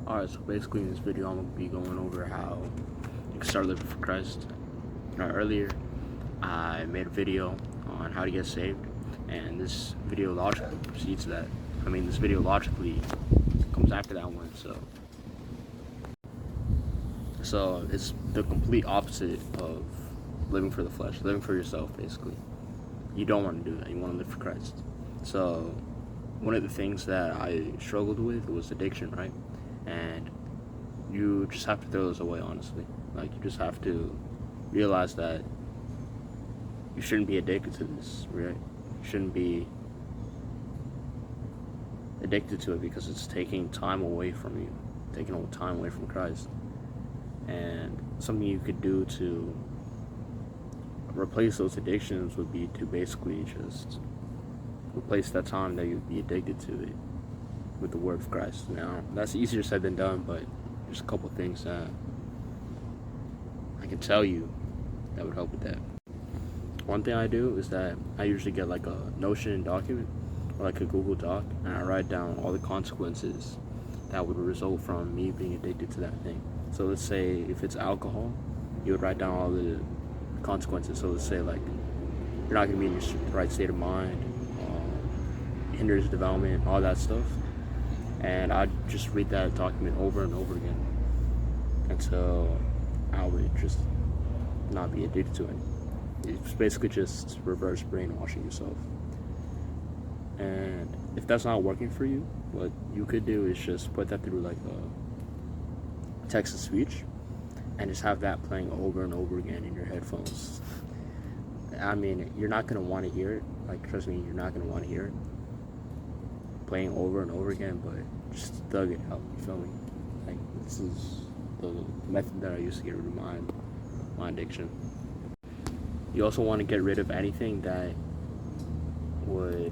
Alright, so basically in this video I'm going to be going over how you can start living for Christ. Earlier I made a video on how to get saved, and this video logically precedes that. This video logically comes after that one, so it's the complete opposite of living for the flesh, living for yourself basically. You don't want to do that, you want to live for Christ. So one of the things that I struggled with was addiction, right? And you just have to throw those away, honestly. Like, you just have to realize that you shouldn't be addicted to this, right? You shouldn't be addicted to it because it's taking time away from you, taking time away from Christ. And something you could do to replace those addictions would be to basically just replace that time that you'd be addicted to it with the word of Christ. Now, that's easier said than done, but there's a couple things that I can tell you that would help with that. One thing I do is that I usually get like a Notion document or like a Google Doc, and I write down all the consequences that would result from me being addicted to that thing. So let's say if it's alcohol, you would write down all the consequences. So let's say like you're not going to be in your right state of mind, hinders development, all that stuff. And I'd just read that document over and over again until I would just not be addicted to it. It's basically just reverse brainwashing yourself. And if that's not working for you, what you could do is just put that through like a text-to-speech and just have that playing over and over again in your headphones. You're not going to want to hear it. Like, trust me, you're not going to want to hear it playing over and over again, but just thug it out, you feel me? Like, this is the method that I use to get rid of my addiction. You also want to get rid of anything that would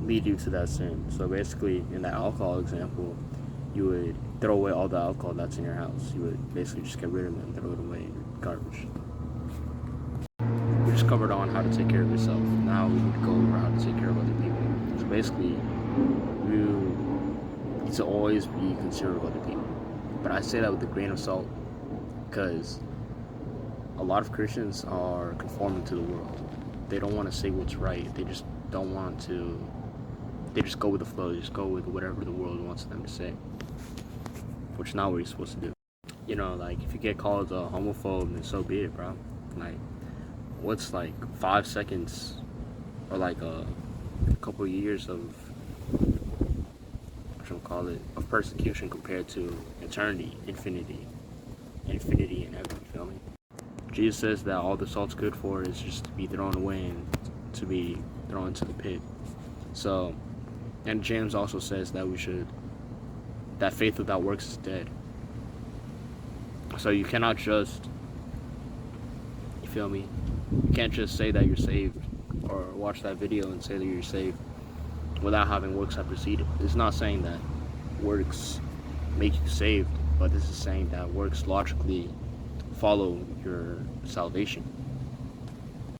lead you to that sin. So basically, in that alcohol example, you would throw away all the alcohol that's in your house. You would basically just get rid of it and throw it away in garbage. We just covered on how to take care of yourself. Now we need to go over how to take care of other people. So basically, you need to always be considerate of other people. But I say that with a grain of salt because a lot of Christians are conforming to the world. They don't want to say what's right. They just don't want to. They just go with the flow. They just go with whatever the world wants them to say, which is not what you're supposed to do. You know, like, if you get called a homophobe, then so be it, bro. Like, what's like 5 seconds or like a couple of years of of persecution compared to eternity, infinity in heaven, you feel me? Jesus says that all the salt's good for is just to be thrown away and to be thrown into the pit. So, and James also says that that faith without works is dead. So you cannot just, you feel me? You can't just say that you're saved or watch that video and say that you're saved without having works that precede it. It's not saying that works make you saved, but this is saying that works logically follow your salvation.